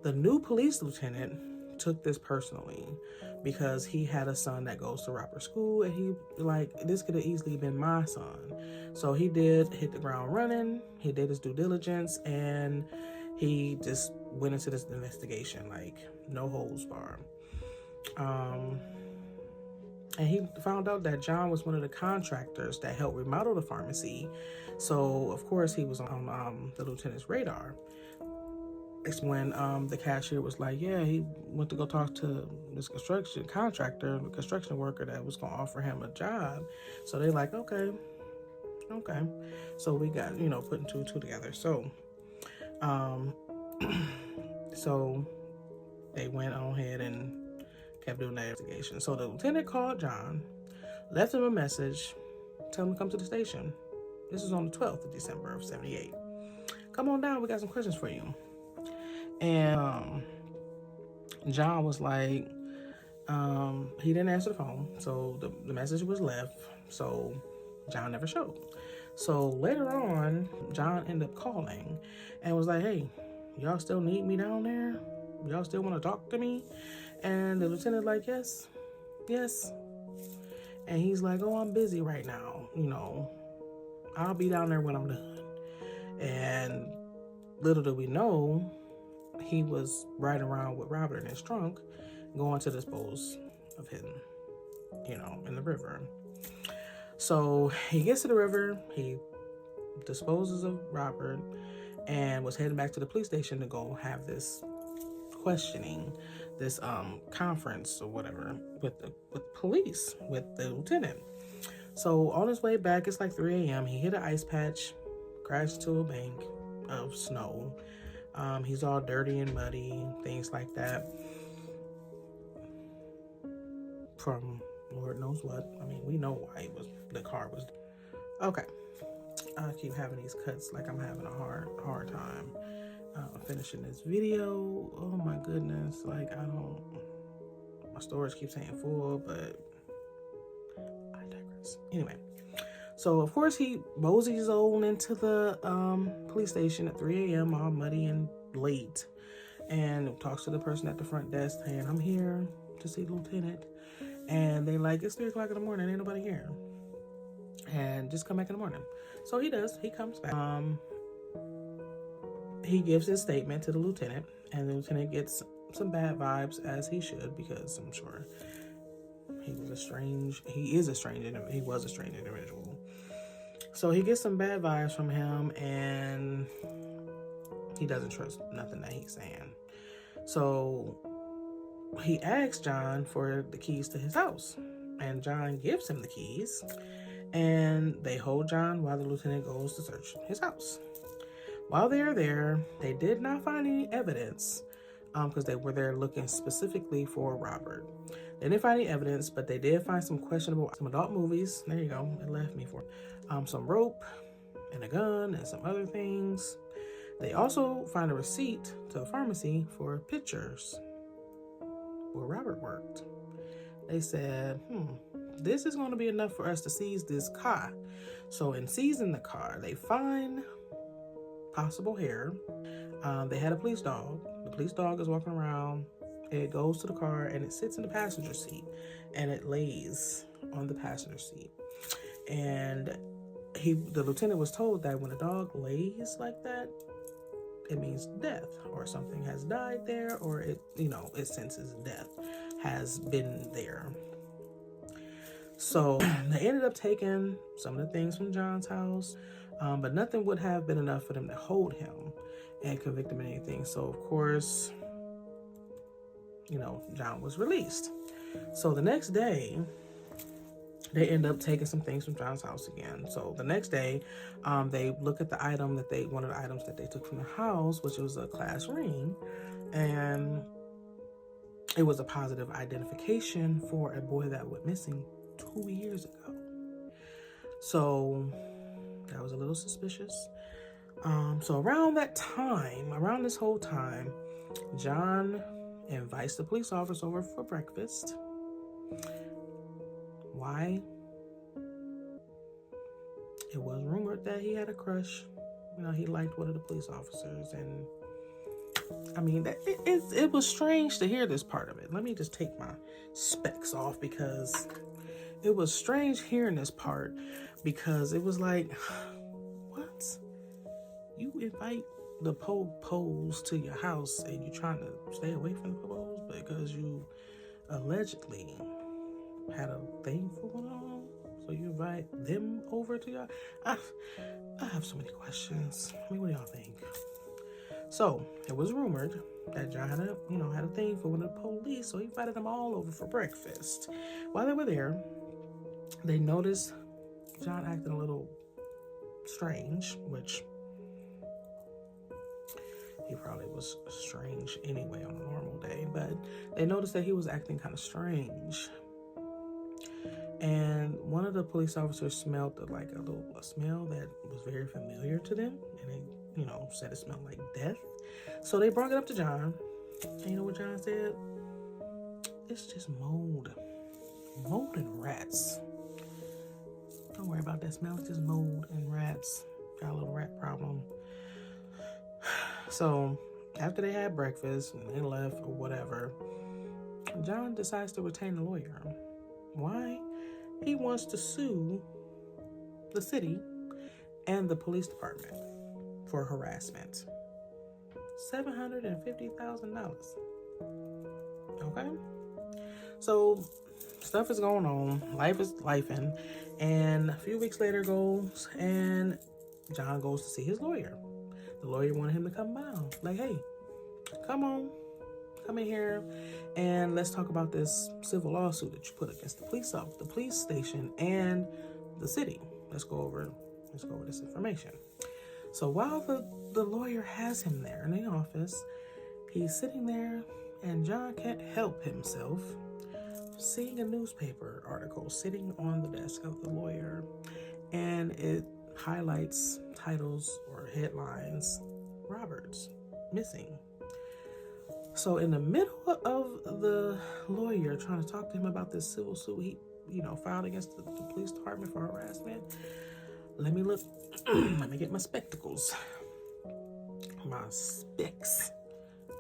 The new police lieutenant took this personally because he had a son that goes to Robert's school, and he, like, this could have easily been my son. So he did hit the ground running. He did his due diligence, and he just went into this investigation, like, no holds barred. And he found out that John was one of the contractors that helped remodel the pharmacy. So, of course, he was on the lieutenant's radar. It's when the cashier was like, yeah, he went to go talk to this construction contractor, the construction worker that was going to offer him a job. So they're like, okay. So we got, you know, putting 2 and 2 together. So, so they went on ahead and kept doing that investigation. So the lieutenant called John, left him a message, tell him to come to the station. This was on the 12th of December of 78. Come on down, we got some questions for you. And John was like, he didn't answer the phone, so the message was left, so John never showed. So later on, John ended up calling and was like, hey, y'all still need me down there? Y'all still want to talk to me? And the lieutenant like, yes. And he's like, oh, I'm busy right now. You know, I'll be down there when I'm done. And little do we know, he was riding around with Robert in his trunk, going to dispose of him, you know, in the river. So he gets to the river, he disposes of Robert, and was heading back to the police station to go have this questioning, this conference or whatever with police, with the lieutenant. So on his way back, it's like 3 a.m. He hit an ice patch, crashed into a bank of snow. He's all dirty and muddy, things like that. From Lord knows what. I mean, we know why the car was. Okay. I keep having these cuts like I'm having a hard time finishing this video. Oh my goodness. Like, my storage keeps saying full, but I digress. Anyway. So, of course, he moseys on into the police station at 3 a.m., all muddy and late, and talks to the person at the front desk saying, I'm here to see the lieutenant. And they like, it's 3 o'clock in the morning, ain't nobody here. And just come back in the morning. So he does. He comes back. He gives his statement to the lieutenant, and the lieutenant gets some bad vibes, as he should, because I'm sure he was a strange individual. So he gets some bad vibes from him, and he doesn't trust nothing that he's saying. So he asks John for the keys to his house, and John gives him the keys, And they hold John while the lieutenant goes to search his house. While they are there, they did not find any evidence because they were there looking specifically for Robert. They didn't find any evidence, but they did find some adult movies. There you go. It left me for some rope and a gun and some other things. They also find a receipt to a pharmacy for pictures where Robert worked. They said, this is going to be enough for us to seize this car. So in seizing the car, they find possible hair. They had a police dog. The police dog is walking around. It goes to the car and it sits in the passenger seat and it lays on the passenger seat. And the lieutenant was told that when a dog lays like that, it means death, or something has died there, or it senses death has been there. So they ended up taking some of the things from John's house, but nothing would have been enough for them to hold him and convict him of anything. So of course, John was released. So the next day, they end up taking some things from John's house again. So the next day, they look at one of the items that they took from the house, which was a class ring, and it was a positive identification for a boy that went missing 2 years ago. So that was a little suspicious. So around this whole time, John invites the police officer over for breakfast. Why? It was rumored that he had a crush. He liked one of the police officers, and it was strange to hear this part of it. Let me just take my specs off, because it was strange hearing this part, because it was like, what? You invite the popos to your house and you're trying to stay away from the popos because you allegedly had a thing for one of them, so you invite them over to your... I have so many questions. What do y'all think? So it was rumored that John had a thing for one of the police, so he invited them all over for breakfast. While they were there, they noticed John acting a little strange, which he probably was strange anyway on a normal day, but they noticed that he was acting kind of strange. And one of the police officers smelled a smell that was very familiar to them, and they, said it smelled like death. So they brought it up to John, and you know what John said? It's just mold and rats. Don't worry about that smell. It's just mold and rats. Got a little rat problem. So after they had breakfast and they left or whatever, John decides to retain a lawyer. Why? He wants to sue the city and the police department for harassment. $750,000. Okay? So stuff is going on. Life is lifing. And a few weeks later goes, and John goes to see his lawyer. The lawyer wanted him to come by. Like, hey, come in here, and let's talk about this civil lawsuit that you put against the police station and the city. Let's go over this information. So while the lawyer has him there in the office, he's sitting there, and John can't help himself seeing a newspaper article sitting on the desk of the lawyer, and it highlights titles or headlines: Robert's missing. So in the middle of the lawyer trying to talk to him about this civil suit he filed against the police department for harassment, let me look. Let me get my spectacles, my specs.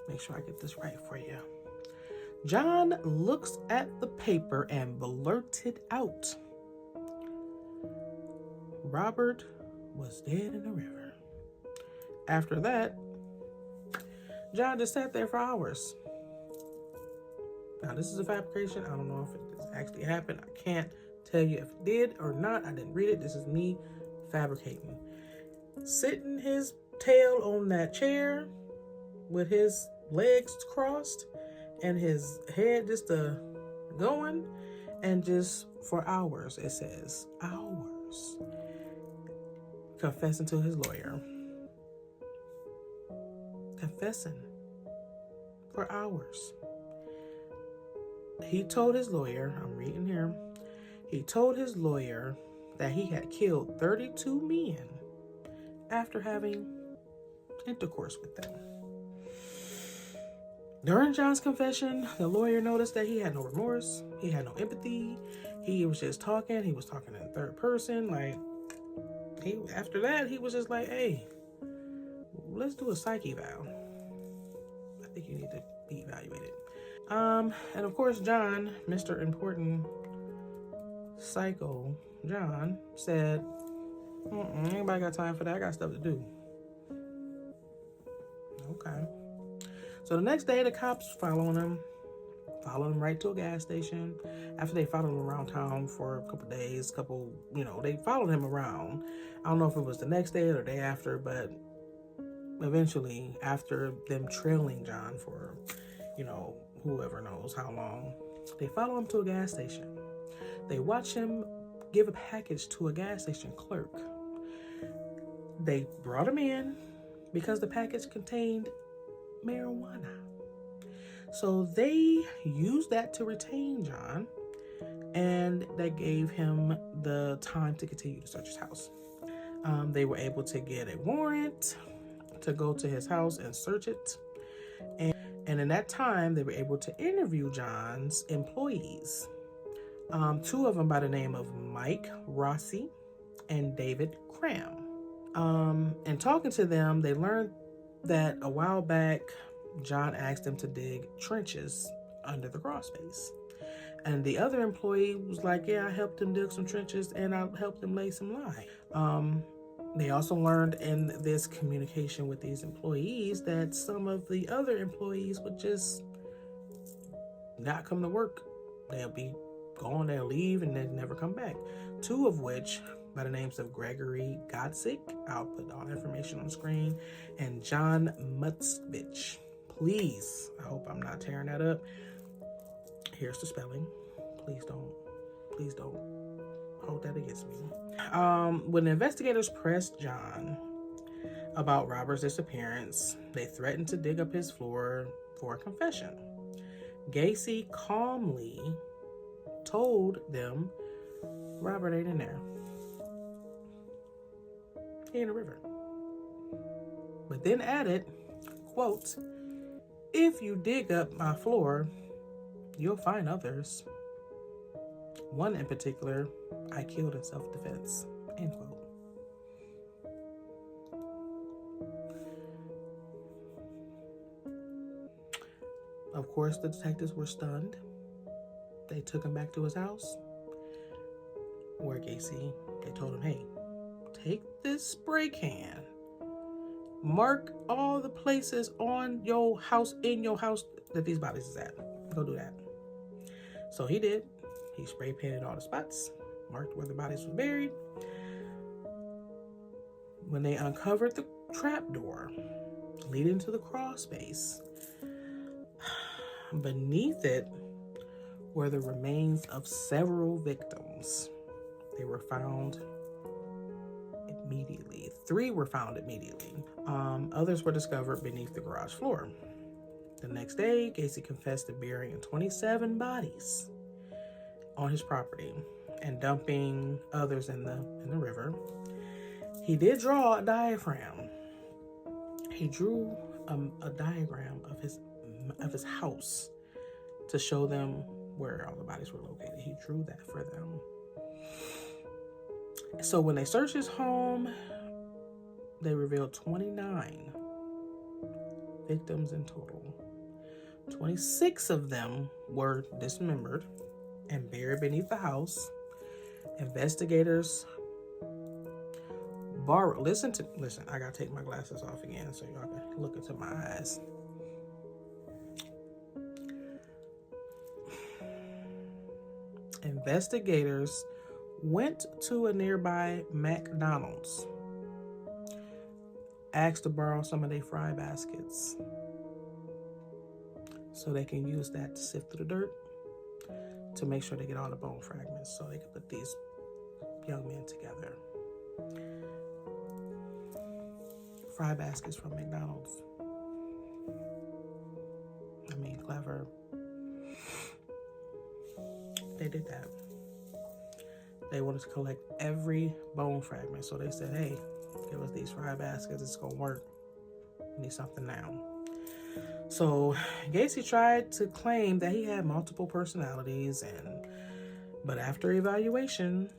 Make sure I get this right for you. John looks at the paper and blurted out, Robert was dead in the river. After that, John just sat there for hours. Now, this is a fabrication. I don't know if it actually happened. I can't tell you if it did or not. I didn't read it. This is me fabricating. Sitting his tail on that chair with his legs crossed and his head just going, and just for hours, it says hours. hours confessing to his lawyer. Confessing for hours. He told his lawyer, I'm reading here, he told his lawyer that he had killed 32 men after having intercourse with them. During John's confession, the lawyer noticed that he had no remorse, he had no empathy, he was just talking, he was talking in third person, after that, he was just like, hey, let's do a psych eval. I think you need to be evaluated. And of course, John, Mr. Important Psycho John, said, anybody got time for that? I got stuff to do. Okay. So the next day, the cops followed him right to a gas station. After they followed him around town for a couple days, they followed him around. I don't know if it was the next day or the day after, but eventually, after them trailing John for, whoever knows how long, they follow him to a gas station. They watch him give a package to a gas station clerk. They brought him in because the package contained marijuana. So they used that to retain John, and that gave him the time to continue to search his house. They were able to get a warrant to go to his house and search it. And in that time, they were able to interview John's employees. Two of them by the name of Mike Rossi and David Cram. And talking to them, they learned that a while back, John asked them to dig trenches under the crawl space. And the other employee was like, yeah, I helped him dig some trenches and I helped him lay some lime. They also learned in this communication with these employees that some of the other employees would just not come to work. They'll be gone, they'll leave, and they'll never come back. Two of which, by the names of Gregory Godsick, I'll put all the information on the screen, and John Mutzvich. Please, I hope I'm not tearing that up. Here's the spelling. Please don't hold that against me. When the investigators pressed John about Robert's disappearance, they threatened to dig up his floor for a confession. Gacy calmly told them Robert ain't in there. He in the river. But then added, quote, if you dig up my floor, you'll find others. One in particular, I killed in self-defense, end quote. Of course, the detectives were stunned. They took him back to his house, where Gacy, they told him, hey, take this spray can, mark all the places on your house, in your house, that these bodies is at. Go do that. So he did. He spray painted all the spots, marked where the bodies were buried. When they uncovered the trapdoor leading to the crawl space, beneath it were the remains of several victims. They were found immediately. 3 were found immediately. Others were discovered beneath the garage floor. The next day, Gacy confessed to burying 27 bodies on his property and dumping others in the river. He did draw a diagram. He drew a diagram of his house to show them where all the bodies were located. He drew that for them. So when they searched his home, they revealed 29 victims in total. 26 of them were dismembered and buried beneath the house. Investigators listen, I gotta take my glasses off again so y'all can look into my eyes. Investigators went to a nearby McDonald's, asked to borrow some of their fry baskets so they can use that to sift through the dirt to make sure they get all the bone fragments so they can put these young men together. Fry baskets from McDonald's. I mean, clever. They did that. They wanted to collect every bone fragment. So they said, hey, give us these fry baskets. It's going to work. We need something now. So Gacy tried to claim that he had multiple personalities, but after evaluation,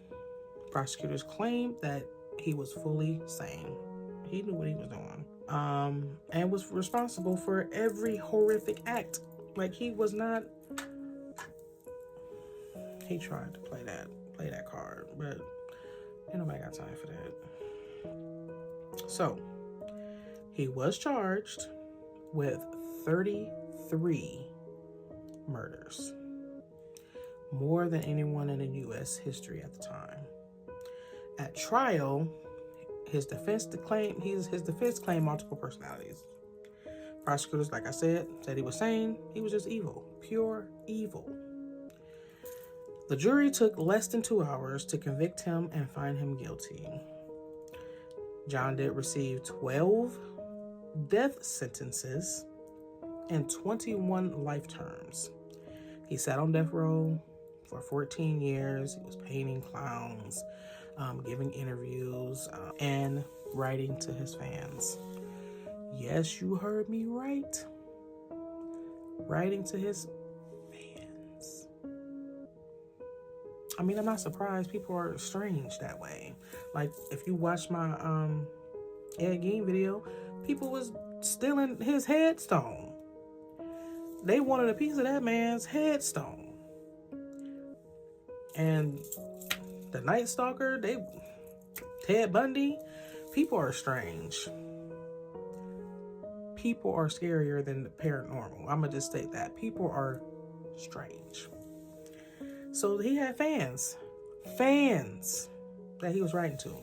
prosecutors claimed that he was fully sane. He knew what he was doing. And was responsible for every horrific act. Like, he was not... He tried to play that card, but ain't nobody got time for that. So, he was charged with 33 murders. More than anyone in the U.S. history at the time. At trial, his defense claimed multiple personalities. Prosecutors, like I said he was sane. He was just evil. Pure evil. The jury took less than 2 hours to convict him and find him guilty. John did receive 12 death sentences and 21 life terms. He sat on death row for 14 years. He was painting clowns, giving interviews, and writing to his fans. Yes, you heard me right. Writing to his fans. I mean, I'm not surprised. People are strange that way. Like, if you watch my Ed Gein video, people was stealing his headstone. They wanted a piece of that man's headstone. And the Night Stalker, Ted Bundy, people are strange. People are scarier than the paranormal. I'm going to just state that. People are strange. So he had fans that he was writing to.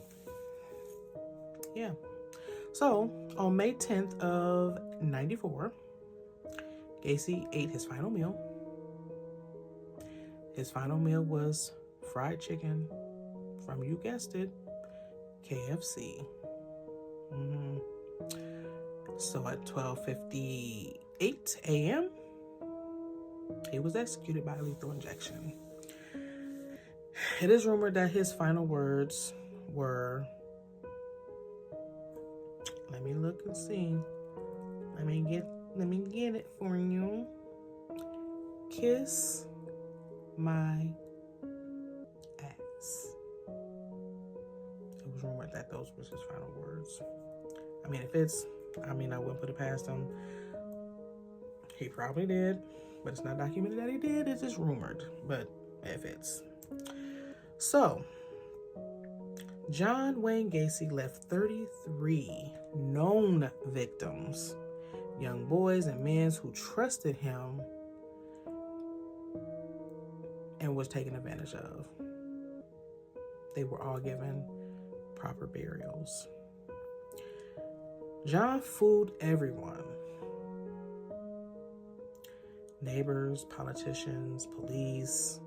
Yeah. So on May 10th of 94, Gacy ate his final meal. His final meal was fried chicken from, you guessed it, KFC. So at 12:58 a.m., he was executed by lethal injection. It is rumored that his final words were, let me look and see. Let me get it for you. Kiss my ass. It was rumored that those were his final words. I mean, I wouldn't put it past him. He probably did, but it's not documented that he did. It's just rumored, but it fits. So, John Wayne Gacy left 33 known victims, young boys and men who trusted him and was taken advantage of. They were all given proper burials. John fooled everyone. Neighbors, politicians, police,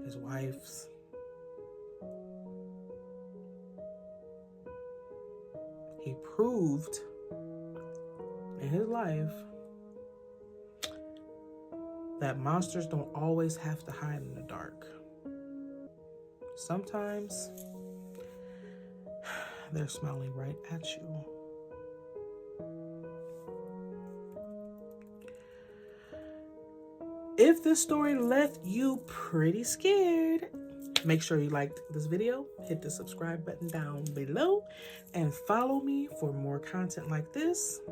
his wives. He proved in his life that monsters don't always have to hide in the dark. Sometimes they're smiling right at you. If this story left you pretty scared, make sure you liked this video, hit the subscribe button down below, and follow me for more content like this.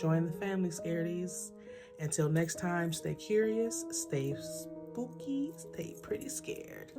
Join the family, Scaredies. Until next time, stay curious, stay spooky, stay pretty scared.